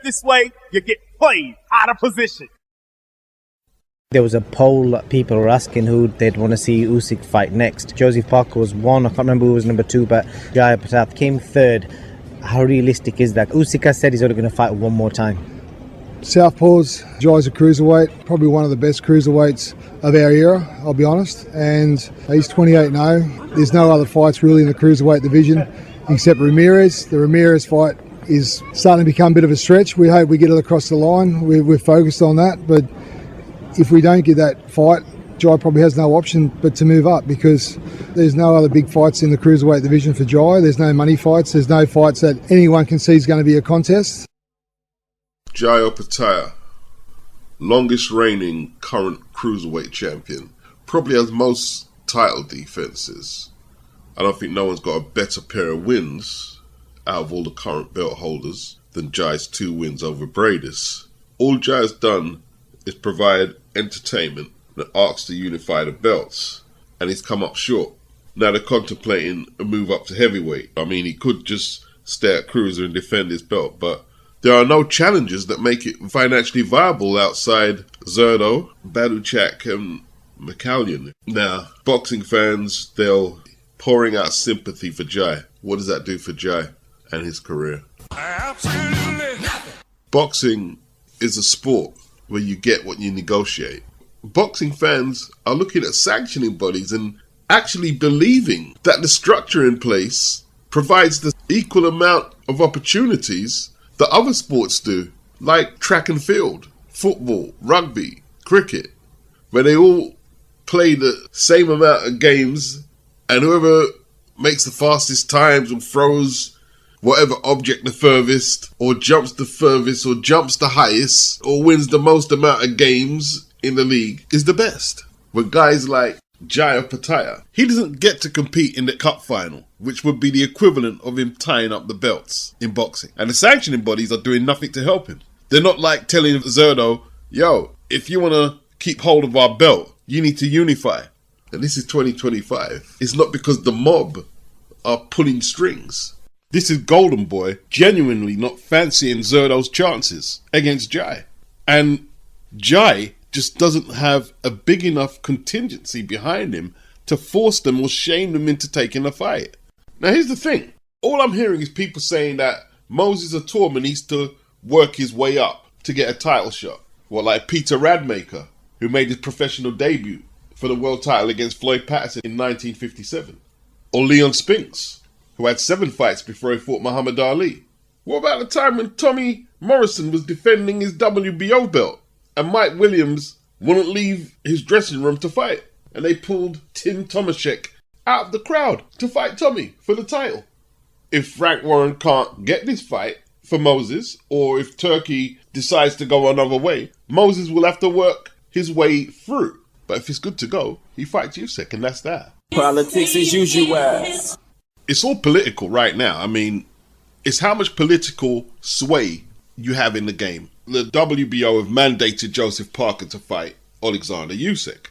this way, you get played out of position. There was a poll that people were asking who they'd want to see USYK fight next. Joseph Parker was one, I can't remember who was number two, but Jai Opetaia came third. How realistic is that? USYK has said he's only going to fight one more time. Southpaws, Jai's a cruiserweight, probably one of the best cruiserweights of our era, I'll be honest. And he's 28 now. There's no other fights really in the cruiserweight division except Ramirez. The Ramirez fight is starting to become a bit of a stretch. We hope we get it across the line. We're focused on that, but if we don't get that fight, Jai probably has no option but to move up, because there's no other big fights in the cruiserweight division for Jai. There's no money fights. There's no fights that anyone can see is going to be a contest. Jai Opetaia, longest reigning current cruiserweight champion, probably has most title defences. I don't think no one's got a better pair of wins out of all the current belt holders than Jai's 2 wins over Bradis. All Jai's done is provide entertainment that asks to unify the belts, and he's come up short. Now they're contemplating a move up to heavyweight. I mean, he could just stay at cruiser and defend his belt, but there are no challenges that make it financially viable outside ZURDO, Baduchak and McCallion. Now, boxing fans, they're pouring out sympathy for Jai. What does that do for Jai and his career? Absolutely nothing. Boxing is a sport where you get what you negotiate. Boxing fans are looking at sanctioning bodies and actually believing that the structure in place provides the equal amount of opportunities that other sports do, like track and field, football, rugby, cricket, where they all play the same amount of games, and whoever makes the fastest times and throws whatever object the furthest, or jumps the furthest, or jumps the highest, or wins the most amount of games in the league is the best. With guys like Jai Opetaia, he doesn't get to compete in the cup final, which would be the equivalent of him tying up the belts in boxing. And the sanctioning bodies are doing nothing to help him. They're not like telling ZURDO, yo, if you want to keep hold of our belt, you need to unify. And this is 2025. It's not because the mob are pulling strings. This is Golden Boy genuinely not fancying ZURDO's chances against Jai. And Jai just doesn't have a big enough contingency behind him to force them or shame them into taking the fight. Now here's the thing. All I'm hearing is people saying that Moses ITAUMA needs to work his way up to get a title shot. Well, like Peter Radmaker, who made his professional debut for the world title against Floyd Patterson in 1957. Or Leon Spinks, who had 7 fights before he fought Muhammad Ali. What about the time when Tommy Morrison was defending his WBO belt and Mike Williams wouldn't leave his dressing room to fight, and they pulled Tim Tomaszek out of the crowd to fight Tommy for the title? If Frank Warren can't get this fight for Moses, or if Turki decides to go another way, Moses will have to work his way through. But if it's good to go, he fights USYK, and that's that. Politics as usual. It's all political right now. I mean, it's how much political sway you have in the game. The WBO have mandated Joseph Parker to fight Alexander USYK.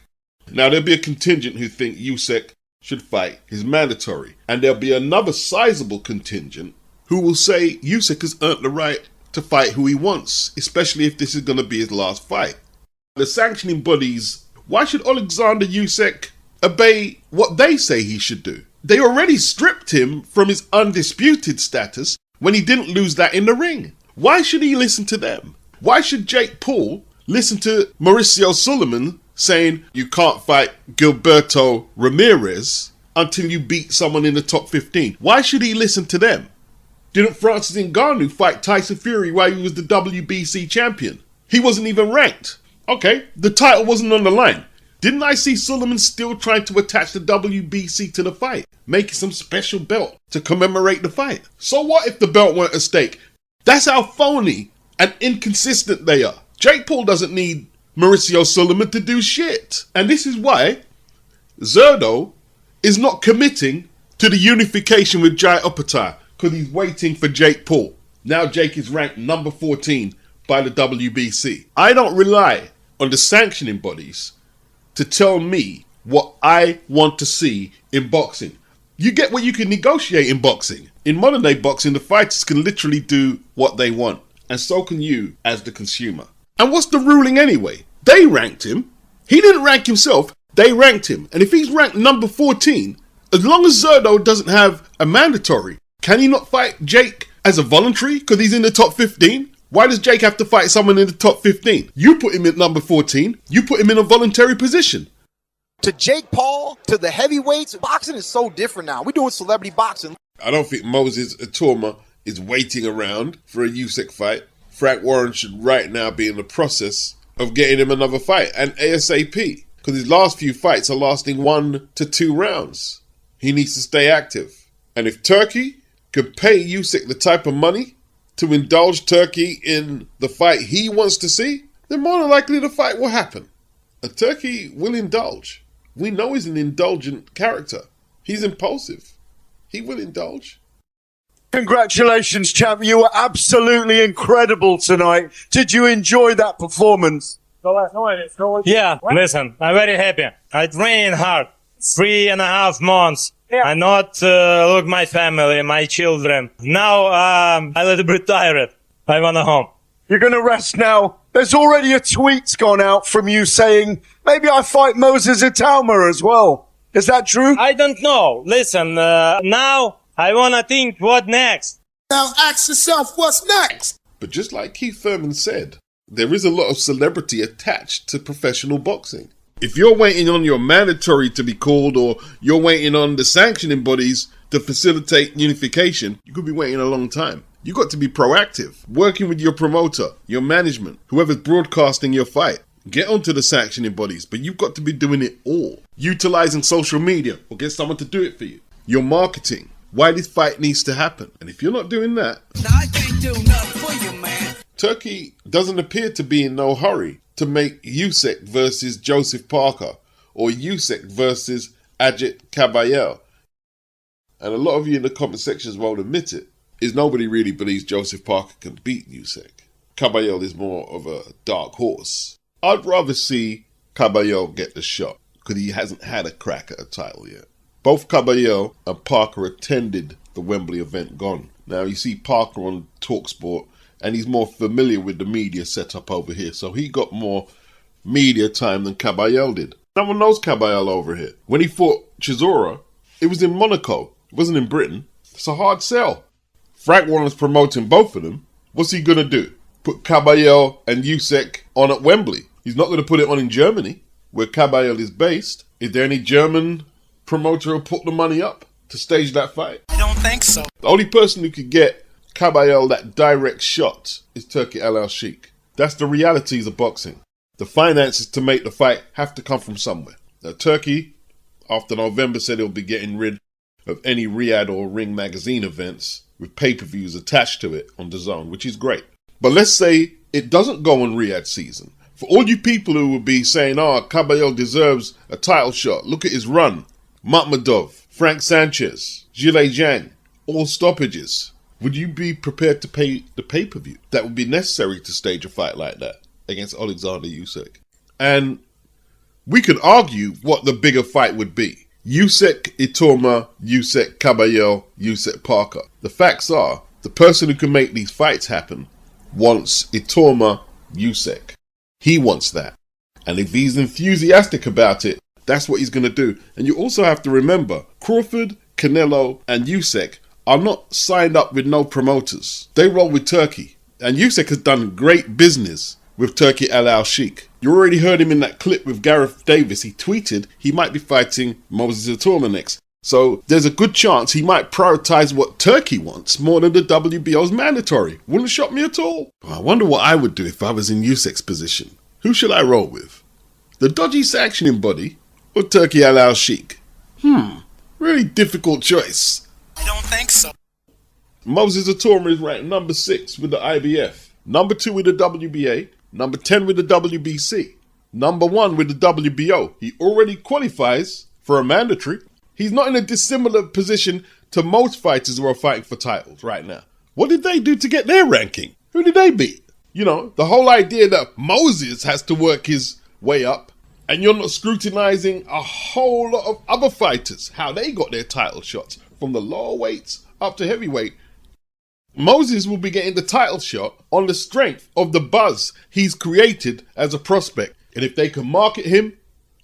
Now, there'll be a contingent who think USYK should fight his mandatory. And there'll be another sizable contingent who will say USYK has earned the right to fight who he wants, especially if this is going to be his last fight. The sanctioning bodies, why should Alexander USYK obey what they say he should do? They already stripped him from his undisputed status when he didn't lose that in the ring. Why should he listen to them? Why should Jake Paul listen to Mauricio Sulaiman saying you can't fight Gilberto Ramirez until you beat someone in the top 15? Why should he listen to them? Didn't Francis Ngannou fight Tyson Fury while he was the WBC champion? He wasn't even ranked. Okay, the title wasn't on the line. Didn't I see Sulaiman still trying to attach the WBC to the fight, making some special belt to commemorate the fight? So what if the belt weren't at stake? That's how phony and inconsistent they are. Jake Paul doesn't need Mauricio Sulaiman to do shit. And this is why ZURDO is not committing to the unification with Jai Opetaia, because he's waiting for Jake Paul. Now Jake is ranked number 14 by the WBC. I don't rely on the sanctioning bodies to tell me what I want to see in boxing. You get what you can negotiate in boxing. In modern day boxing, the fighters can literally do what they want. and so can you as the consumer. And what's the ruling anyway? They ranked him. He didn't rank himself. They ranked him. And if he's ranked number 14, as long as ZURDO doesn't have a mandatory, can he not fight Jake as a voluntary because he's in the top 15? Why does Jake have to fight someone in the top 15? You put him at number 14. You put him in a voluntary position. To Jake Paul, to the heavyweights, boxing is so different now. We're doing celebrity boxing. I don't think Moses ITAUMA is waiting around for a USYK fight. Frank Warren should right now be in the process of getting him another fight, and ASAP, because his last few fights are lasting 1 to 2 rounds. He needs to stay active. And if Turkey could pay USYK the type of money to indulge Turkey in the fight he wants to see, then more than likely the fight will happen. And Turkey will indulge. We know he's an indulgent character. He's impulsive. He will indulge. Congratulations, champ. You were absolutely incredible tonight. Did you enjoy that performance? Yeah, listen, I'm very happy. I trained hard. 3.5 months. I not look my family, my children. Now I'm a little bit tired. I wanna home. You're going to rest now. There's already a tweet gone out from you saying, maybe I fight Moses ITAUMA as well. Is that true? I don't know. Listen, now I wanna think what next. Now ask yourself what's next. But just like Keith Thurman said, there is a lot of celebrity attached to professional boxing. If you're waiting on your mandatory to be called, or you're waiting on the sanctioning bodies to facilitate unification, you could be waiting a long time. You got to be proactive, working with your promoter, your management, whoever's broadcasting your fight. Get onto the sanctioning bodies, but you've got to be doing it all. Utilizing social media, or get someone to do it for you. Your marketing, why this fight needs to happen. And if you're not doing that, I can't do nothing for you, man. Turkey doesn't appear to be in no hurry to make USYK versus Joseph Parker, or USYK versus Ajit Kabayel. And a lot of you in the comment sections won't admit it, is nobody really believes Joseph Parker can beat USYK. Kabayel is more of a dark horse. I'd rather see Kabayel get the shot, because he hasn't had a crack at a title yet. Both Kabayel and Parker attended the Wembley event gone. Now you see Parker on TalkSport, and he's more familiar with the media setup over here, so he got more media time than Kabayel did. No one knows Kabayel over here. When he fought Chisora, it was in Monaco. It wasn't in Britain. It's a hard sell. Frank Warren's promoting both of them. What's he going to do? Put Kabayel and USYK on at Wembley. He's not going to put it on in Germany, where Kabayel is based. Is there any German promoter who'll put the money up to stage that fight? I don't think so. The only person who could get Kabayel that direct shot is Turki Al-Sheikh. That's the realities of boxing. The finances to make the fight have to come from somewhere. Now, Turkey, after November, said he'll be getting rid of any Riyadh or Ring magazine events with pay-per-views attached to it on DAZN, which is great. But let's say it doesn't go on Riyadh season. For all you people who would be saying, Kabayel deserves a title shot, look at his run. Makhmudov, Frank Sanchez, Zhilei Zhang, all stoppages. Would you be prepared to pay the pay-per-view that would be necessary to stage a fight like that against Alexander Usyk? And we could argue what the bigger fight would be. USYK ITAUMA, USYK Kabayel, USYK Parker. The facts are, the person who can make these fights happen wants ITAUMA USYK. He wants that. And if he's enthusiastic about it, that's what he's going to do. And you also have to remember, Crawford, Canelo, and USYK are not signed up with no promoters. They roll with Turkey. And USYK has done great business with Turki Al-Sheikh. You already heard him in that clip with Gareth Davis. He tweeted he might be fighting Moses ITAUMA next. So there's a good chance he might prioritize what Turkey wants more than the WBO's mandatory. Wouldn't shock me at all. I wonder what I would do if I was in USYK's position. Who should I roll with? The dodgy sanctioning body or Turki Al-Sheikh? Really difficult choice. I don't think so. Moses ITAUMA is ranked number 6 with the IBF, number 2 with the WBA, number 10 with the WBC, number 1 with the WBO. He already qualifies for a mandatory. He's not in a dissimilar position to most fighters who are fighting for titles right now. What did they do to get their ranking? Who did they beat? You know, the whole idea that Moses has to work his way up and you're not scrutinizing a whole lot of other fighters, how they got their title shots from the lower weights up to heavyweight. Moses will be getting the title shot on the strength of the buzz he's created as a prospect. And if they can market him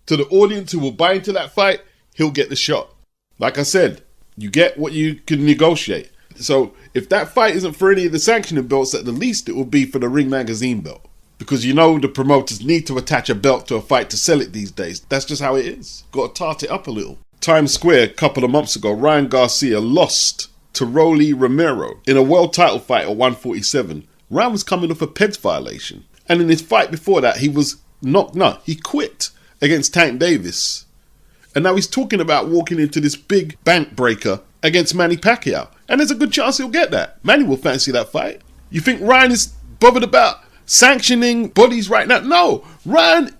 to the audience who will buy into that fight, he'll get the shot. Like I said, you get what you can negotiate. So if that fight isn't for any of the sanctioning belts, at the least it will be for the Ring Magazine belt. Because you know the promoters need to attach a belt to a fight to sell it these days. That's just how it is. Got to tart it up a little. Times Square, a couple of months ago, Ryan Garcia lost to Rolly Romero in a world title fight at 147. Ryan was coming off a PEDS violation. And in his fight before that, he quit against Tank Davis. And now he's talking about walking into this big bank breaker against Manny Pacquiao. And there's a good chance he'll get that. Manny will fancy that fight. You think Ryan is bothered about sanctioning bodies right now? No, Ryan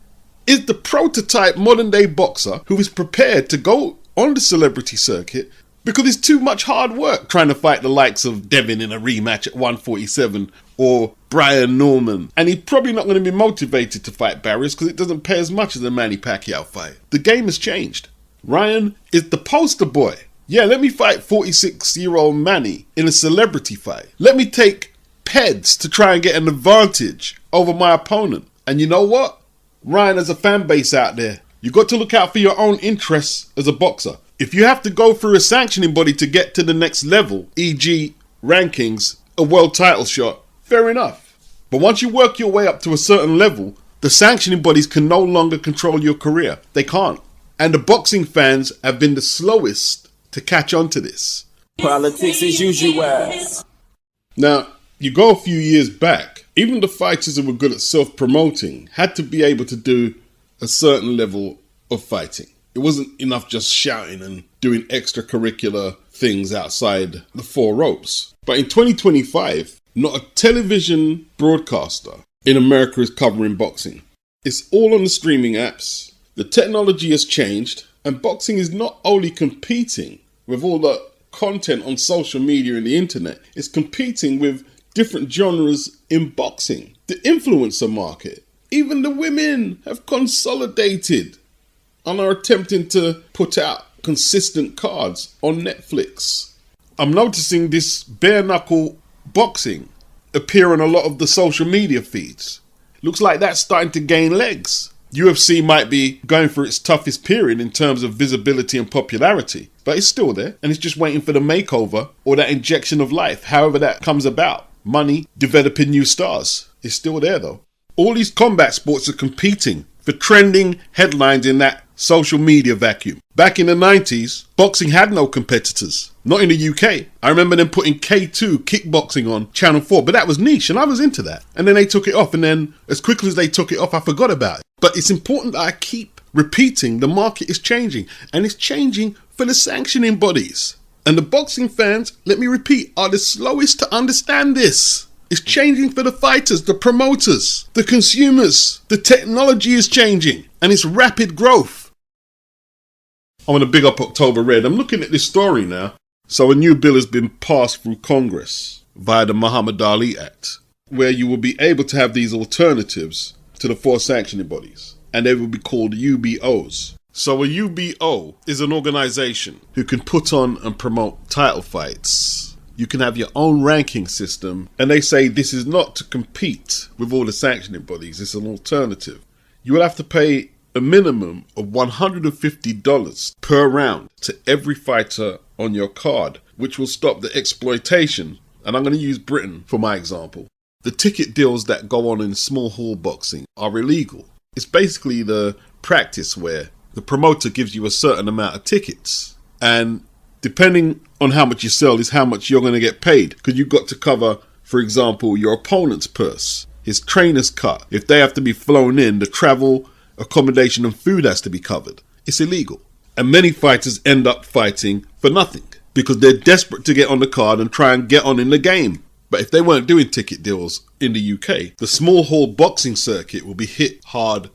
is the prototype modern day boxer who is prepared to go on the celebrity circuit because it's too much hard work trying to fight the likes of Devin in a rematch at 147 or Brian Norman. And he's probably not going to be motivated to fight Barrios because it doesn't pay as much as a Manny Pacquiao fight. The game has changed. Ryan is the poster boy. Yeah, let me fight 46-year-old Manny in a celebrity fight. Let me take PEDS to try and get an advantage over my opponent. And you know what? Ryan has a fan base out there. You got to look out for your own interests as a boxer. If you have to go through a sanctioning body to get to the next level, e.g. rankings, a world title shot, fair enough. But once you work your way up to a certain level, the sanctioning bodies can no longer control your career. They can't. And the boxing fans have been the slowest to catch on to this. Politics as usual. Now, you go a few years back, even the fighters who were good at self-promoting had to be able to do a certain level of fighting. It wasn't enough just shouting and doing extracurricular things outside the four ropes. But in 2025, not a television broadcaster in America is covering boxing. It's all on the streaming apps. The technology has changed, and boxing is not only competing with all the content on social media and the internet, it's competing with different genres in boxing. The influencer market, even the women have consolidated and are attempting to put out consistent cards on Netflix. I'm noticing this bare knuckle boxing appear on a lot of the social media feeds. Looks like that's starting to gain legs. UFC might be going through its toughest period in terms of visibility and popularity, but it's still there, and it's just waiting for the makeover or that injection of life, however that comes about. Money, developing new stars. It's still there though. All these combat sports are competing for trending headlines in that social media vacuum. Back in the 90s, boxing had no competitors. Not in the UK. I remember them putting K2 kickboxing on Channel 4, but that was niche and I was into that. And then they took it off, and then as quickly as they took it off, I forgot about it. But it's important that I keep repeating the market is changing, and it's changing for the sanctioning bodies. And the boxing fans, let me repeat, are the slowest to understand this. It's changing for the fighters, the promoters, the consumers. The technology is changing, and it's rapid growth. I want to big up October Red. I'm looking at this story now. So a new bill has been passed through Congress via the Muhammad Ali Act, where you will be able to have these alternatives to the four sanctioning bodies, and they will be called UBOs. So a UBO is an organization who can put on and promote title fights. You can have your own ranking system, and they say this is not to compete with all the sanctioning bodies, it's an alternative. You will have to pay a minimum of $150 per round to every fighter on your card, which will stop the exploitation. And I'm going to use Britain for my example. The ticket deals that go on in small hall boxing are illegal. It's basically the practice where the promoter gives you a certain amount of tickets, and depending on how much you sell is how much you're going to get paid, because you've got to cover, for example, your opponent's purse, his trainer's cut. If they have to be flown in, the travel, accommodation and food has to be covered. It's illegal. And many fighters end up fighting for nothing because they're desperate to get on the card and try and get on in the game. But if they weren't doing ticket deals in the UK, the small hall boxing circuit will be hit hard.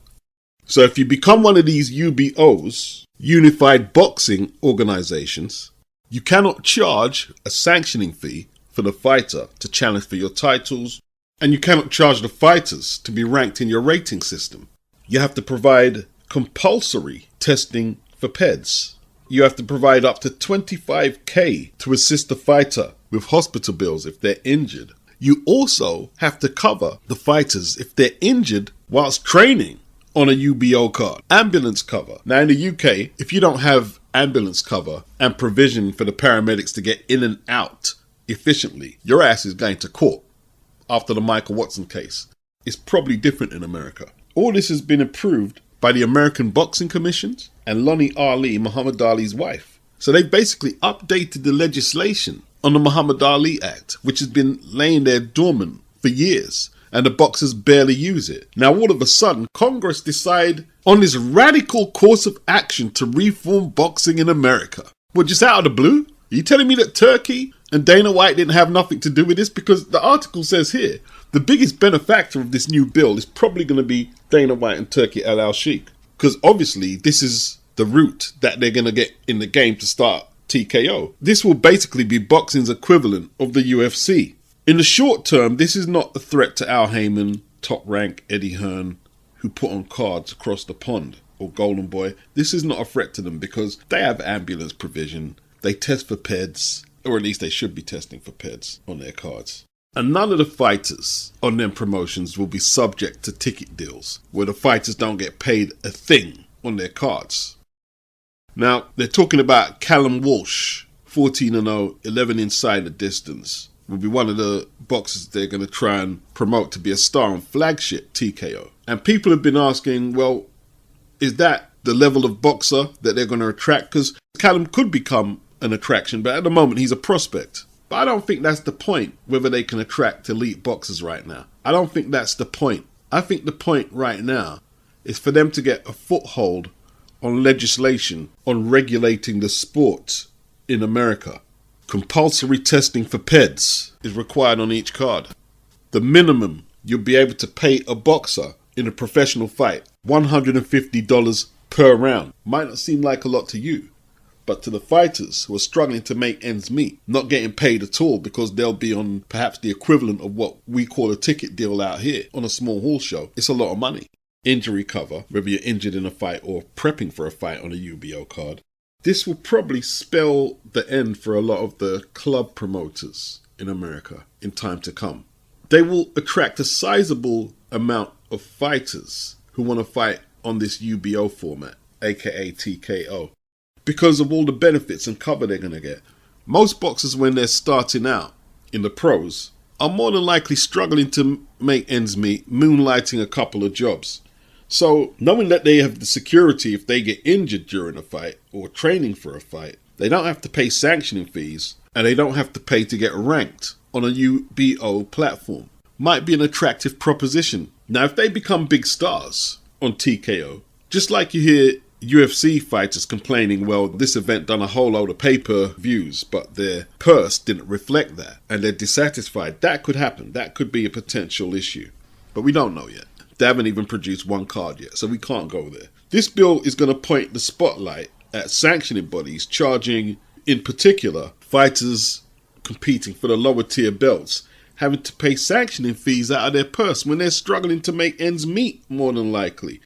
So if you become one of these UBOs, Unified Boxing Organizations, you cannot charge a sanctioning fee for the fighter to challenge for your titles, and you cannot charge the fighters to be ranked in your rating system. You have to provide compulsory testing for PEDS. you have to provide up to $25,000 to assist the fighter with hospital bills if they're injured. You also have to cover the fighters if they're injured whilst training on a UBO card. Ambulance cover. Now in the UK, if you don't have ambulance cover and provision for the paramedics to get in and out efficiently, your ass is going to court after the Michael Watson case. It's probably different in America. All this has been approved by the American Boxing Commissions and Lonnie Ali, Muhammad Ali's wife. So they basically updated the legislation on the Muhammad Ali Act, which has been laying there dormant for years, and the boxers barely use it. Now all of a sudden, Congress decide on this radical course of action to reform boxing in America. Well, just out of the blue? Are you telling me that Turkey and Dana White didn't have nothing to do with this? Because the article says here, the biggest benefactor of this new bill is probably going to be Dana White and Turki Al-Sheikh. Because obviously this is the route that they're going to get in the game to start TKO. This will basically be boxing's equivalent of the UFC. In the short term, this is not a threat to Al Heyman, Top Rank, Eddie Hearn, who put on cards across the pond, or Golden Boy. This is not a threat to them because they have ambulance provision. They test for PEDs, or at least they should be testing for PEDs on their cards. And none of the fighters on them promotions will be subject to ticket deals where the fighters don't get paid a thing on their cards. Now, they're talking about Callum Walsh, 14-0, 11 inside the distance, will be one of the boxers they're going to try and promote to be a star on flagship TKO. And people have been asking, well, is that the level of boxer that they're going to attract? Because Callum could become an attraction, but at the moment he's a prospect. But I don't think that's the point, whether they can attract elite boxers right now. I don't think that's the point. I think the point right now is for them to get a foothold on legislation on regulating the sport in America. Compulsory testing for PEDs is required on each card. The minimum you'll be able to pay a boxer in a professional fight, $150 per round. Might not seem like a lot to you, but to the fighters who are struggling to make ends meet, not getting paid at all because they'll be on perhaps the equivalent of what we call a ticket deal out here on a small hall show, it's a lot of money. Injury cover, whether you're injured in a fight or prepping for a fight on a UBO card. This will probably spell the end for a lot of the club promoters in America in time to come. They will attract a sizable amount of fighters who want to fight on this UBO format, aka TKO, because of all the benefits and cover they're going to get. Most boxers, when they're starting out in the pros, are more than likely struggling to make ends meet, moonlighting a couple of jobs. So knowing that they have the security if they get injured during a fight or training for a fight, they don't have to pay sanctioning fees and they don't have to pay to get ranked on a UBO platform, might be an attractive proposition. Now, if they become big stars on TKO, just like you hear UFC fighters complaining, well, this event done a whole load of pay-per-views, but their purse didn't reflect that, and they're dissatisfied. That could happen. That could be a potential issue. But we don't know yet. They haven't even produced one card yet, so we can't go there. This bill is going to point the spotlight at sanctioning bodies charging, in particular, fighters competing for the lower tier belts, having to pay sanctioning fees out of their purse when they're struggling to make ends meet, more than likely.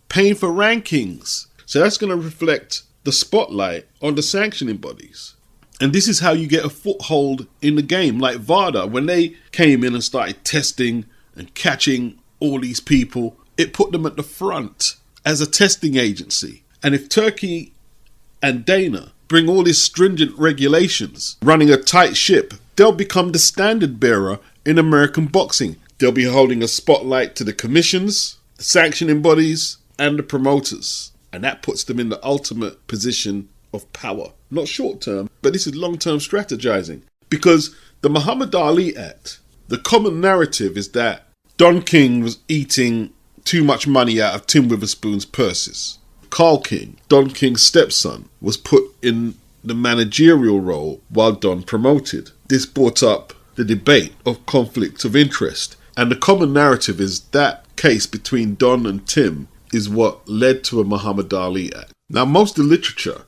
Paying for rankings. So that's going to reflect the spotlight on the sanctioning bodies. And this is how you get a foothold in the game. Like VADA, when they came in and started testing and catching all these people, it put them at the front as a testing agency. And if Turkey and Dana bring all these stringent regulations, running a tight ship, they'll become the standard bearer in American boxing. They'll be holding a spotlight to the commissions, the sanctioning bodies, and the promoters. And that puts them in the ultimate position of power. Not short term, but this is long term strategizing. Because the Muhammad Ali Act, the common narrative is that Don King was eating too much money out of Tim Witherspoon's purses. Carl King, Don King's stepson, was put in the managerial role while Don promoted. This brought up the debate of conflict of interest. And the common narrative is that case between Don and Tim is what led to a Muhammad Ali Act. Now, most of the literature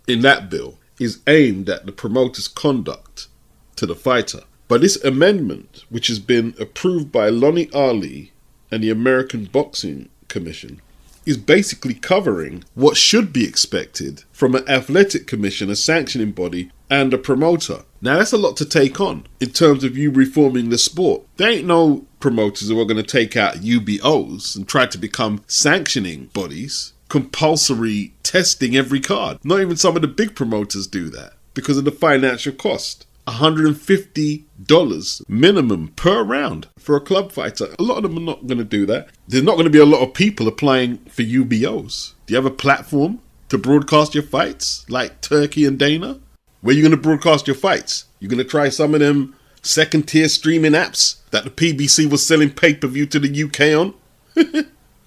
in that bill is aimed at the promoter's conduct to the fighter. But this amendment, which has been approved by Lonnie Ali and the American Boxing Commission, is basically covering what should be expected from an athletic commission, a sanctioning body, and a promoter. Now that's a lot to take on in terms of you reforming the sport. There ain't no promoters who are going to take out UBOs and try to become sanctioning bodies, compulsory testing every card. Not even some of the big promoters do that because of the financial cost. $150 minimum per round for a club fighter. A lot of them are not going to do that. There's not going to be a lot of people applying for UBOs. Do you have a platform to broadcast your fights like Turkey and Dana? Where are you going to broadcast your fights? You're going to try some of them second tier streaming apps that the PBC was selling pay-per-view to the UK on?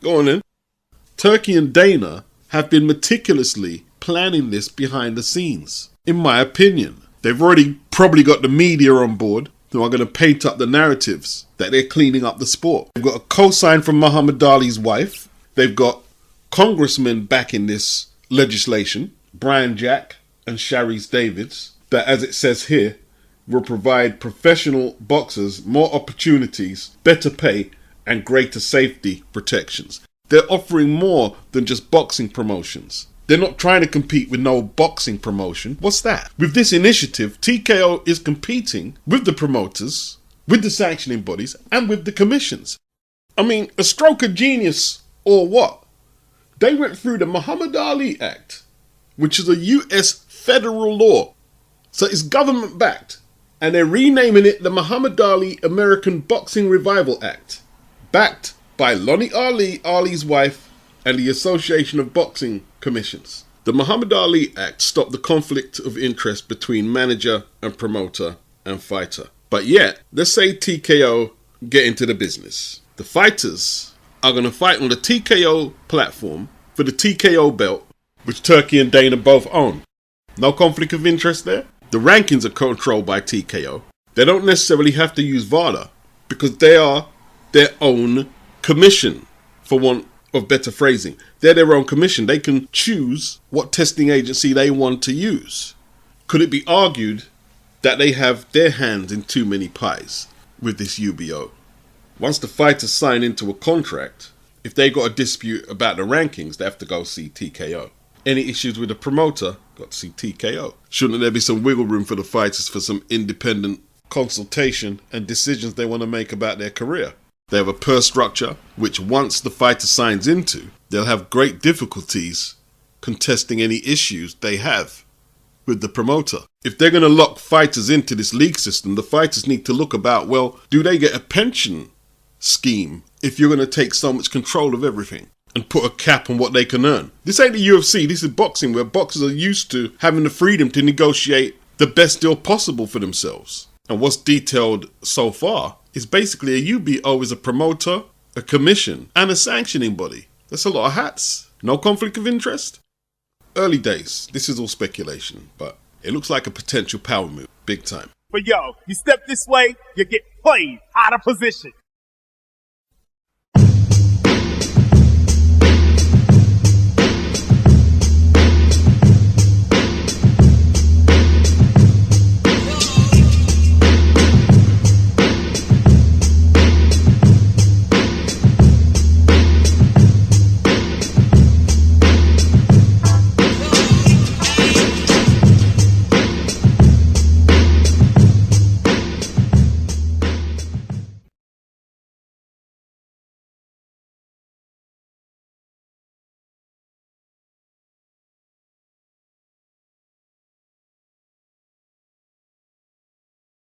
Go on then. Turkey and Dana have been meticulously planning this behind the scenes, in my opinion. They've already probably got the media on board who are going to paint up the narratives that they're cleaning up the sport. They've got a co-sign from Muhammad Ali's wife. They've got congressmen backing this legislation, Brian Jack and Sharice Davids, that, as it says here, will provide professional boxers more opportunities, better pay, and greater safety protections. They're offering more than just boxing promotions. They're not trying to compete with no boxing promotion. What's that? With this initiative, TKO is competing with the promoters, with the sanctioning bodies, and with the commissions. I mean, a stroke of genius or what? They went through the Muhammad Ali Act, which is a US federal law. So it's government backed. And they're renaming it the Muhammad Ali American Boxing Revival Act, backed by Lonnie Ali, Ali's wife, and the Association of Boxing Commissions. The Muhammad Ali Act stopped the conflict of interest between manager and promoter and fighter. But yet, let's say TKO get into the business. The fighters are going to fight on the TKO platform for the TKO belt, which Turkey and Dana both own. No conflict of interest there. The rankings are controlled by TKO. They don't necessarily have to use VADA because they are their own commission, for want of better phrasing. They're their own commission. They can choose what testing agency they want to use. Could it be argued that they have their hands in too many pies with this UBO? Once the fighters sign into a contract, if they got a dispute about the rankings, they have to go see TKO. Any issues with the promoter, got to see TKO. Shouldn't there be some wiggle room for the fighters for some independent consultation and decisions they want to make about their career? They have a purse structure, which once the fighter signs into, they'll have great difficulties contesting any issues they have with the promoter. If they're going to lock fighters into this league system, the fighters need to look about, well, do they get a pension scheme if you're going to take so much control of everything and put a cap on what they can earn? This ain't the UFC, this is boxing, where boxers are used to having the freedom to negotiate the best deal possible for themselves. And what's detailed so far is basically a UBO is a promoter, a commission, and a sanctioning body. That's a lot of hats. No conflict of interest? Early days. This is all speculation, but it looks like a potential power move. Big time. But yo, you step this way, you get played out of position.